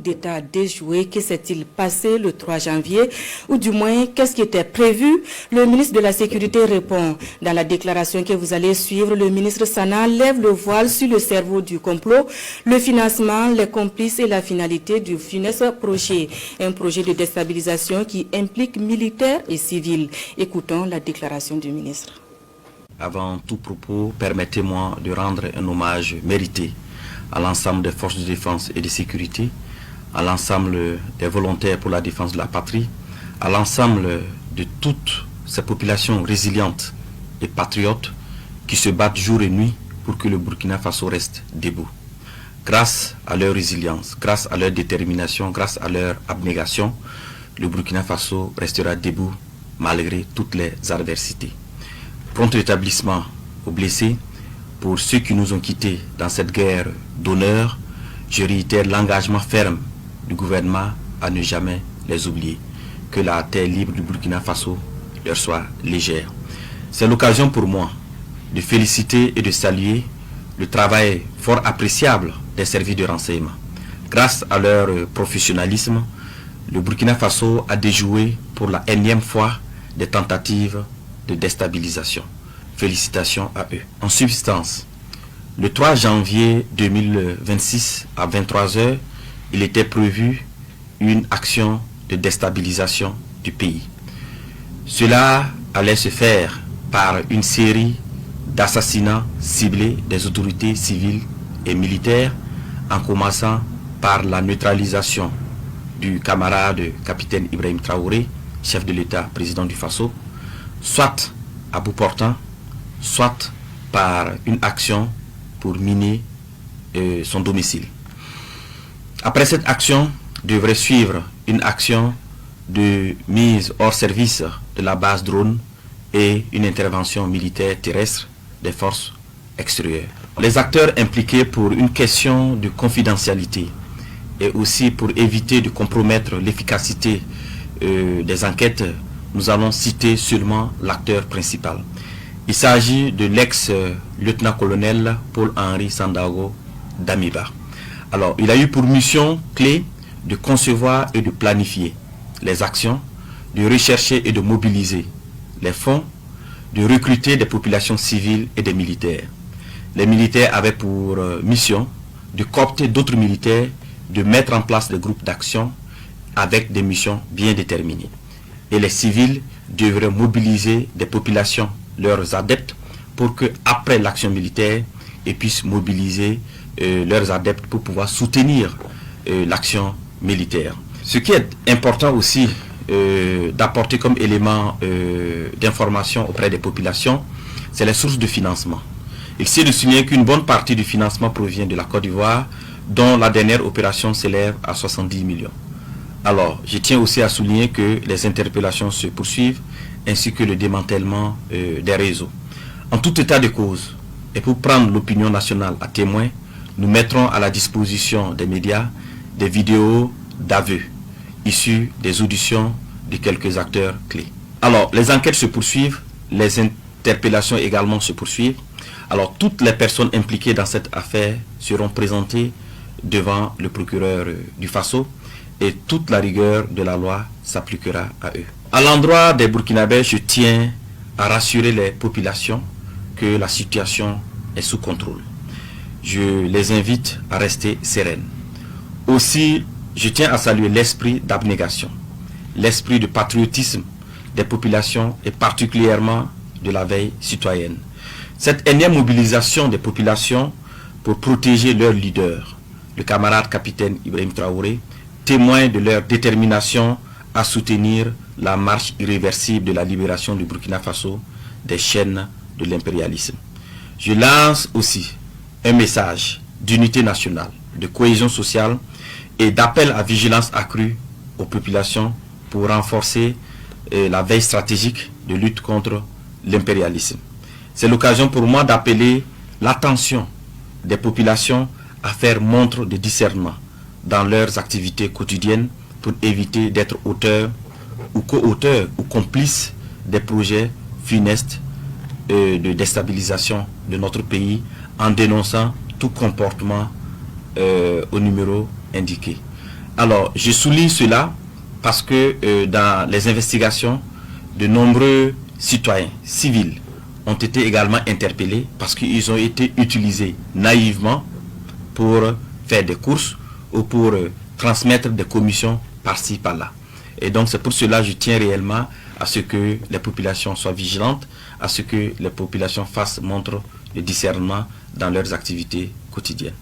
d'État déjoué. Que s'est-il passé le 3 janvier? Ou du moins, qu'est-ce qui était prévu? Le ministre de la Sécurité répond. Dans la déclaration que vous allez suivre, le ministre Sana lève le voile sur le cerveau du complot, le financement, les complices et la finalité du funeste projet. Un projet de déstabilisation qui implique militaires et civils. Écoutons la déclaration du ministre. Avant tout propos, permettez-moi de rendre un hommage mérité à l'ensemble des forces de défense et de sécurité, à l'ensemble des volontaires pour la défense de la patrie, à l'ensemble de toutes ces populations résilientes et patriotes qui se battent jour et nuit pour que le Burkina Faso reste debout. Grâce à leur résilience, grâce à leur détermination, grâce à leur abnégation, le Burkina Faso restera debout malgré toutes les adversités. Prompt rétablissement aux blessés. Pour ceux qui nous ont quittés dans cette guerre d'honneur, je réitère l'engagement ferme du gouvernement à ne jamais les oublier. Que la terre libre du Burkina Faso leur soit légère. C'est l'occasion pour moi de féliciter et de saluer le travail fort appréciable des services de renseignement. Grâce à leur professionnalisme, le Burkina Faso a déjoué pour la énième fois des tentatives de déstabilisation. Félicitations à eux. En substance, le 3 janvier 2026 à 23 h, il était prévu une action de déstabilisation du pays. Cela allait se faire par une série d'assassinats ciblés des autorités civiles et militaires, en commençant par la neutralisation du camarade capitaine Ibrahim Traoré, chef de l'État, président du Faso, soit à bout portant, soit par une action pour miner son domicile. Après cette action, devrait suivre une action de mise hors service de la base drone et une intervention militaire terrestre des forces extérieures. Les acteurs impliqués pour une question de confidentialité et aussi pour éviter de compromettre l'efficacité des enquêtes, nous allons citer seulement l'acteur principal. Il s'agit de l'ex-lieutenant-colonel Paul-Henri Sandaogo Damiba. Alors, il a eu pour mission clé de concevoir et de planifier les actions, de rechercher et de mobiliser les fonds, de recruter des populations civiles et des militaires. Les militaires avaient pour mission de coopter d'autres militaires, de mettre en place des groupes d'action avec des missions bien déterminées. Et les civils devraient mobiliser des populations, leurs adeptes, pour que après l'action militaire, ils puissent mobiliser leurs adeptes pour pouvoir soutenir l'action militaire. Ce qui est important aussi d'apporter comme élément d'information auprès des populations, c'est les sources de financement. Il s'est de souligner qu'une bonne partie du financement provient de la Côte d'Ivoire, dont la dernière opération s'élève à 70 millions. Alors, je tiens aussi à souligner que les interpellations se poursuivent, ainsi que le démantèlement des réseaux. En tout état de cause, et pour prendre l'opinion nationale à témoin, nous mettrons à la disposition des médias des vidéos d'aveux issus des auditions de quelques acteurs clés. Alors, les enquêtes se poursuivent, les interpellations également se poursuivent. Alors, toutes les personnes impliquées dans cette affaire seront présentées devant le procureur du Faso et toute la rigueur de la loi s'appliquera à eux. À l'endroit des Burkinabés, je tiens à rassurer les populations que la situation est sous contrôle. Je les invite à rester sereines. Aussi, je tiens à saluer l'esprit d'abnégation, l'esprit de patriotisme des populations et particulièrement de la veille citoyenne. Cette énième mobilisation des populations pour protéger leur leader, le camarade capitaine Ibrahim Traoré, témoin de leur détermination à soutenir la marche irréversible de la libération du Burkina Faso des chaînes de l'impérialisme. Je lance aussi un message d'unité nationale, de cohésion sociale et d'appel à vigilance accrue aux populations pour renforcer la veille stratégique de lutte contre l'impérialisme. C'est l'occasion pour moi d'appeler l'attention des populations à faire montre de discernement dans leurs activités quotidiennes pour éviter d'être auteurs ou co-auteurs ou complices des projets funestes de déstabilisation de notre pays en dénonçant tout comportement au numéro indiqué. Alors, je souligne cela parce que dans les investigations, de nombreux citoyens civils ont été également interpellés parce qu'ils ont été utilisés naïvement pour faire des courses ou pour transmettre des commissions par-ci, par-là. Et donc c'est pour cela que je tiens réellement à ce que les populations soient vigilantes, à ce que les populations fassent montre de discernement dans leurs activités quotidiennes.